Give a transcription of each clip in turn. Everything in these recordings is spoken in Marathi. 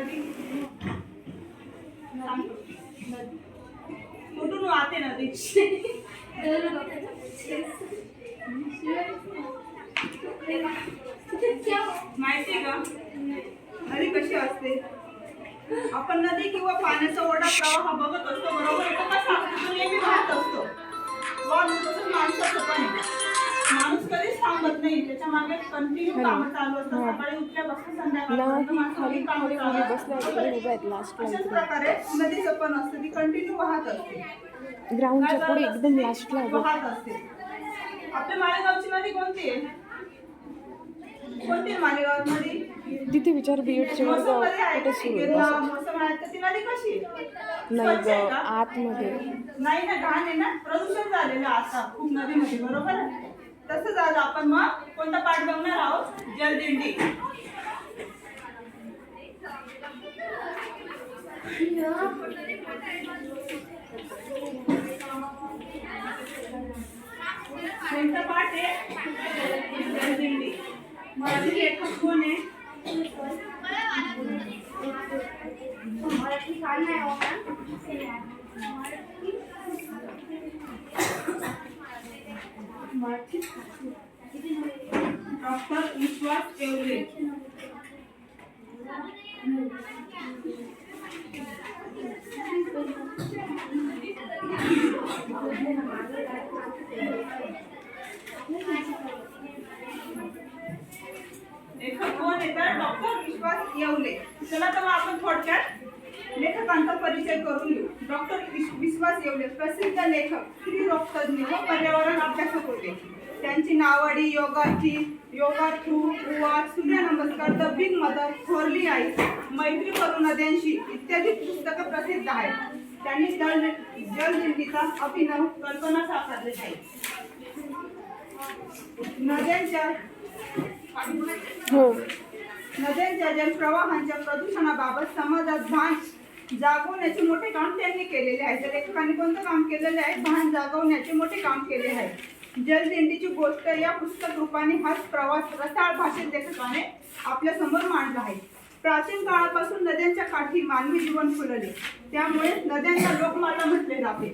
नदी कुठून वाहते नदी? माहिती का नदी कशी असते? आपण नदी किंवा पाण्याचा ओढा प्रवाह बघत असतो, बरोबर? तो कसा नेहमी वाहत असतो. माणसाचं पण माणूस कधीच थांबत नाही, त्याच्या मागे कंटिन्यू कामं चालू असतात. सकाळी उठल्यापासून संध्याकाळपर्यंत माणसाची कामं चालू असतात. अशाच प्रकारे नदीचं पण असतं, ती कंटिन्यू वाहत असते. ग्राउंडच्या पुढे एकदम लास्टला वाहत असते. आपल्या मालेगावची नदी कोणती आहे? कोणती मालेगाव नदी? तिथे विचार बीएडचे वर्ग कुठे सुरू आहे? मोसम आहे तर ती नदी कशी? नाही ग, आतमध्ये नाही ना, घाण आहे ना, प्रदूषण झालेलं आता खूप नदीमध्ये, बरोबर? तसंच आज आपण मग कोणता पाठ बघणार आहोत? जलदिंडी. कोणता पाठ आहे? जलदिंडी. मराठी लेखक कोण आहे? डॉक्टर विश्वास येवले. लेखक कोण आहे तर डॉक्टर विश्वास येवले. चला तर मग आपण थोडक्यात लेखकांचा परिचय करून घेऊ. डॉक्टर विश्वास येवले प्रसिद्ध लेखक, स्त्रीरोगतज्ञ व पर्यावरण अभ्यासक होते. त्यांची नावडी योगाची, योगार्थू, उपवास, सूर्यनमस्कार, द बिग मदर, थोरली आई, मैत्री करू नद्यांशी इत्यादी पुस्तकं प्रसिद्ध आहेत. त्यांनी जलदिंडीचा अभिनव कल्पना साकारली आहे. नद्यांच्या जलप्रवाहांच्या प्रदूषणाबाबत समाजात भान जागवण्याचे मोठे काम त्यांनी केलेले आहे. तर लेखकांनी कोणतं काम केलेले आहे? भान जागवण्याचे मोठे काम केले आहे. जलदिंडीची गोष्ट या पुस्तक रूपाने हाच प्रवास रसाळ भाषेत लेखकाने आपल्या समोर मांडला आहे. प्राचीन काळापासून नद्यांच्या काठी मानवी जीवन फुलले, त्यामुळे नद्यांना लोकमाता म्हटले जाते.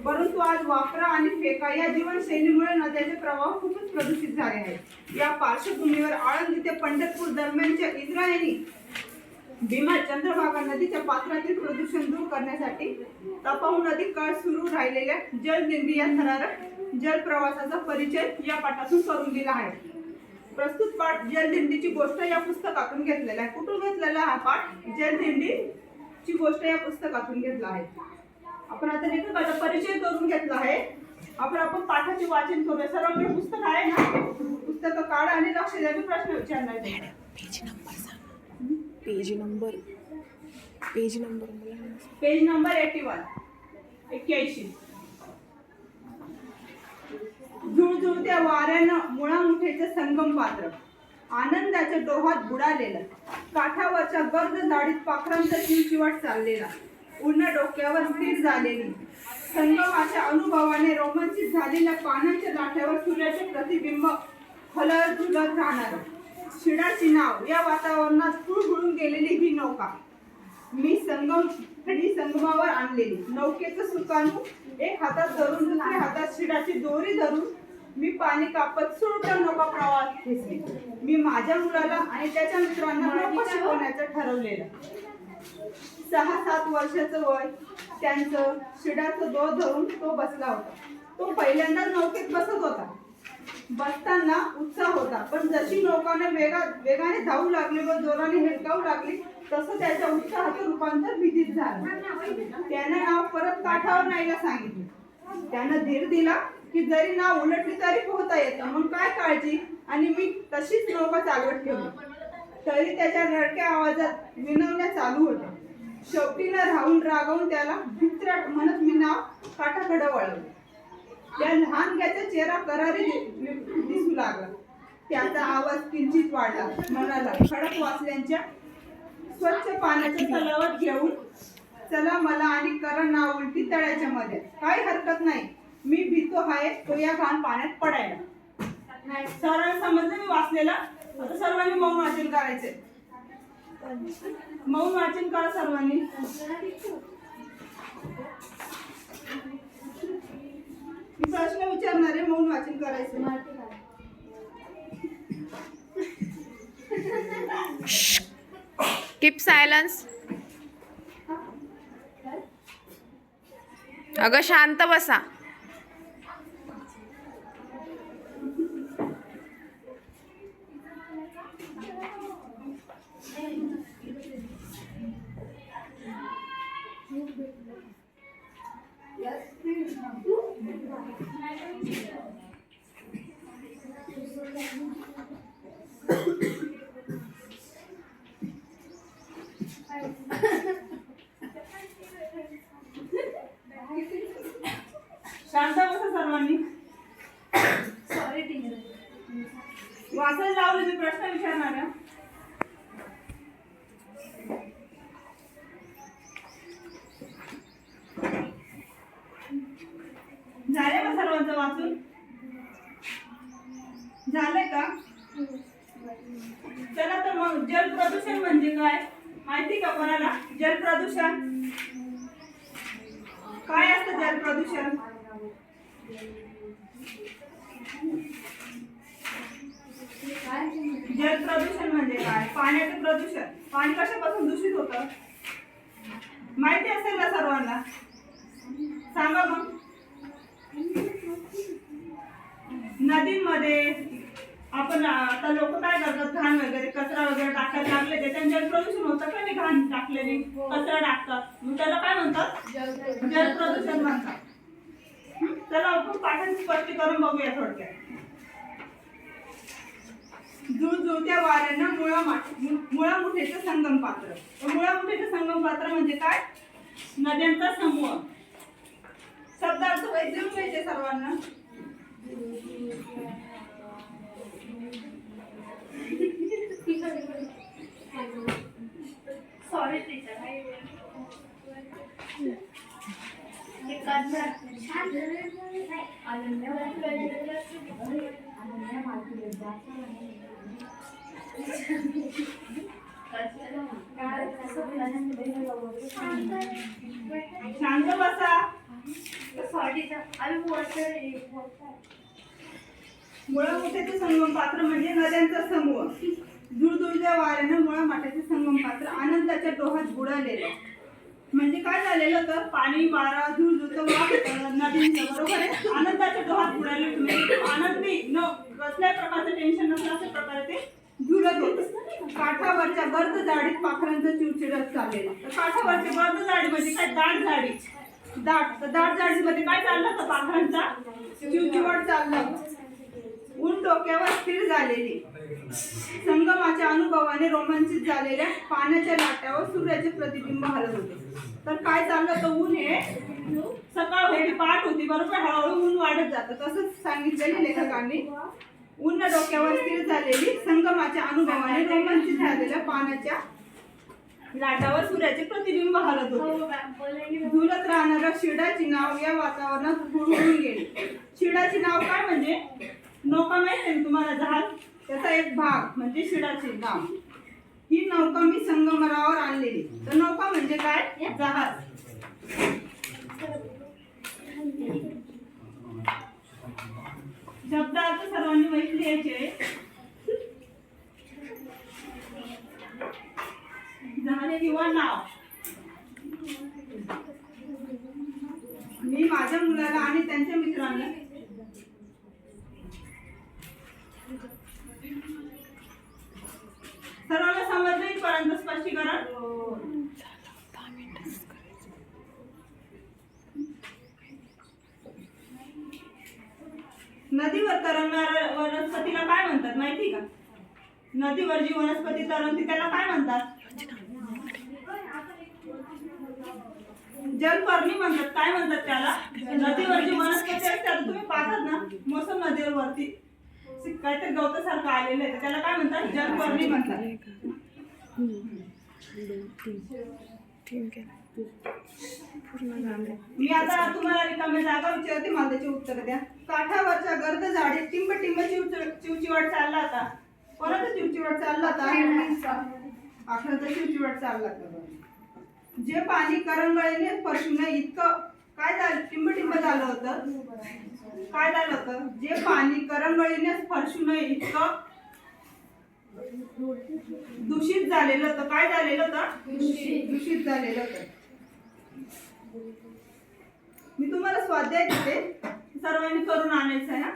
परंतु आज वापरा आणि फेका या जीवनशैलीमुळे नद्याचे प्रवाह खूपच प्रदूषित झाले आहेत. या पार्श्वभूमीवर आळंदी ते पंढरपूर दरम्यानच्या इंद्रायणी भीमा चंद्रभागा नदीच्या पात्रातील प्रदूषण दूर करण्यासाठी तपाऊ नदी काळ सुरू राहिलेल्या जलदिंडी या थरारक जलप्रवासाचा परिचय या पाठातून करून दिला आहे. प्रस्तुत पाठ जलदिंडीची गोष्ट या पुस्तकातून घेतलेला आहे. कुठून घेतलेला हा पाठ? जलदिंडीची गोष्ट या पुस्तकातून घेतला आहे. आपण आता लेखकाचा परिचय करून घेतला आहे. आपण पाठाचे वाचन करूया. सर्वांकडे पुस्तक आहे ना? पुस्तक काढा आणि लक्ष द्या. मी प्रश्न विचारणार आहे. पेज नंबर सांग. Page number page number 81. झुळझुळत्या वाऱ्यानं मुळामुठेचं संगम पात्र, आनंदाच्या डोहात बुडालेलं, काठावरच्या गर्द झाडीत पाखरांचा चिवचिवाट चाललेला, उन्हा डोक्यावर स्थिर झालेली, संगमाच्या अनुभवाने रोमांचित झालेल्या पानांच्या लाट्यावर सूर्याचे प्रतिबिंब हलत झुलत राहणार, शिडाची नाव या वातावरणात हुळहुळून गेलेली ही नौका, मी संगमावर आणलेली नौकेचं सुकानू एक हातात धरून दुसऱ्या हातात शिडाची दोरी धरून मी पाणी कापत सुटून नौका प्रवास घेतली. मी माझ्या मुलाला आणि त्याच्या मित्रांना नौका शिकवण्याचं ठरवलेलं. 6-7 वर्षाचं वय त्यांचं. शिडाचं दोर धरून तो बसला होता. तो पहिल्यांदाच नौकेत बसत होता. बसताना उत्साह होता, पण जशी नौकाने वेगाने धावू लागली व जोराने हिडकावू लागली तसं त्याच्या उत्साहाचं रूपांतर भीतीत झालं. त्यानं नाव परत काठावर न्यायला सांगितलं. त्यानं धीर दिला की जरी नाव उलटली तरी पोहता येतं, मग काय काळजी, आणि मी तशीच नौका चालवत ठेवली. तरी त्याच्या रडक्या आवाजात विनवण्या चालू होत्या. शेवटीनं रागावून त्याला भित्र म्हणत मी नाव काठाकडे वळवलं. त्या लहानग्याचा चेहरा करारी दिसू लागला. त्याचा आवाज किंचित वाढला. म्हणाला, खडक वाचल्यांच्या स्वच्छ पाण्याच्या तलावात घेऊन चला मला आणि करा नाव उलटी तळ्याच्या मध्ये. काही हरकत नाही, मी भीतो आहे तो या घाण पाण्यात पडायला. सर्वांना समजलं मी वाचलेला. आता सर्वांनी मौन वाचन करायचे. मौन वाचन करा सर्वांनी. मी प्रश्न विचारणार आहे, मौन वाचन करायचं. Keep silence. अगं शांत बसा. शांत बसा सर्वांनी. वाचायला लावलं मी प्रश्न विचारणार आहे. झाले का सर्वांचं वाचून? झालंय का? चला तर मग जल प्रदूषण म्हणजे काय माहिती का कोणाला? जल प्रदूषण काय असतं? जल प्रदूषण जल प्रदूषण म्हणजे काय? पाण्याचं प्रदूषण. पाणी कशापासून दूषित होतं माहिती असेल ना सर्वांना? सांगा मग. नदींमध्ये आपण आता लोक काय करतात, घाण वगैरे कचरा वगैरे टाकायला लागले, त्याच्याने जल प्रदूषण होतं का नाही? घाण टाकलेली कचरा टाकतात, मग त्याला काय म्हणतात? जल प्रदूषण म्हणतात. चला आपण पाठांचं स्पष्टीकरण बघूया थोडक्यात. जुळजुळत्या वाऱ्यांना मुळामुठेचं संगम पात्र. मुळामुठेचं संगम पात्र म्हणजे काय? नद्यांचा समूह. शब्दार्थ वैद्य पाहिजे सर्वांना. Sorry teacher. शांत बसा. मुळामुठ्याचे संगम पात्र म्हणजे नद्यांचा समूह. जुळजुळत्या वाऱ्यानं मुळामुठ्याचे संगम पात्र आनंदाच्या डोहात बुडालेलं. म्हणजे काय झालेलं तर पाणी वारा जुळजुळतं वाहत नदींचं, बरोबर आहे. आनंदाच्या डोहात बुडाले, आनंदी न कसल्याही प्रकारचं टेन्शन नसलं अशा प्रकारे ते झुलत होतं. काठावरच्या गर्द झाडीत पाखरांचं चिवचिडत चाललेलं. तर काठावरच्या गर्द झाडी म्हणजे काय? दाट झाडी. दाट झाडीमध्ये काय चाललं तर पाखरांचा चिवचिवाट चाललं. ऊन डोक्यावर स्थिर झालेली, संगमाच्या अनुभवाने रोमांचित झालेल्या पाण्याच्या लाटावर सूर्याचे प्रतिबिंब हलत होते. तर काय चाललं तर ऊन हे सकाळ होती, पहाट होती, बरोबर, हळूहळू ऊन वाढत जातं. तसंच सांगितलेलं लेखकांनी. ऊन डोक्यावर स्थिर झालेली, संगमाच्या अनुभवाने रोमांचित झालेल्या पाण्याच्या लाटावर सूर्याचे प्रतिबिंब हलत होते. झुलत राहणाऱ्या शिडाची नाव या वातावरणात हुरहुरून गेली. शिडाची नाव काय म्हणजे? नौका माहिती आहे तुम्हाला? जहाज, त्याचा एक भाग म्हणजे शिडाचे नाव. ही नौका मी संगमरावर आणलेली. तर नौका म्हणजे काय? जहाज. शब्दार्थ सर्वांनी माहिती लिहायचे. जहाज किंवा नाव. मी माझ्या मुलाला आणि त्यांच्या मित्रांना सर्वांना समजलं इथपर्यंत स्पष्टीकरण? नदीवर तरंगणाऱ्या वनस्पतीला काय म्हणतात माहिती का? नदीवर जी वनस्पती तरंगते त्याला काय म्हणतात? जलपर्णी म्हणतात. काय म्हणतात त्याला? नदीवर जी वनस्पती असतात तुम्ही पाहतात ना, मोसम नदीवर वरती काहीतरी गवतासारखं आलेलं आहे, त्याला काय म्हणतात? जलपर्णी म्हणतात. मी आता तुम्हाला रिकामी जागा विचारते, मला त्याची उत्तर द्या. काठावरच्या गर्द झाडीत टिंब टिंब चिवचिवाट चालला होता. कोणाचा चिवचिवाट चालला होता? आखराचा चिवचिवाट चालला तर जे पाणी करंगळीने स्पर्शू नये इतकं काय झालं, टिंब झालं होतं. काय झालं होतं, जे पाणी करंगळीने स्पर्शू नये इतकं दूषित झालेलं होतं. काय झालेलं होतं, दूषित झालेलं होतं. मी तुम्हाला स्वाध्याय देते, सर्वांनी करून आणायचं आहे.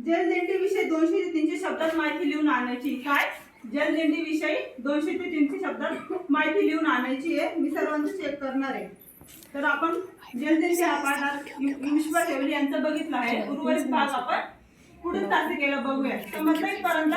जलदिंडी विषयी 200 ते 300 शब्दात माहिती लिहून आणायची. काय, जलदिंडी विषयी 200 ते 300 शब्दात माहिती लिहून आणायची आहे. मी सर्वांचं चेक करणार आहे. तर आपण जलदिंडी हा पाठ विश्वा ठेवली यांचा बघितला आहे. उर्वरित भाग आपण पुढील तासिकेला बघूया. समजलं इथपर्यंत?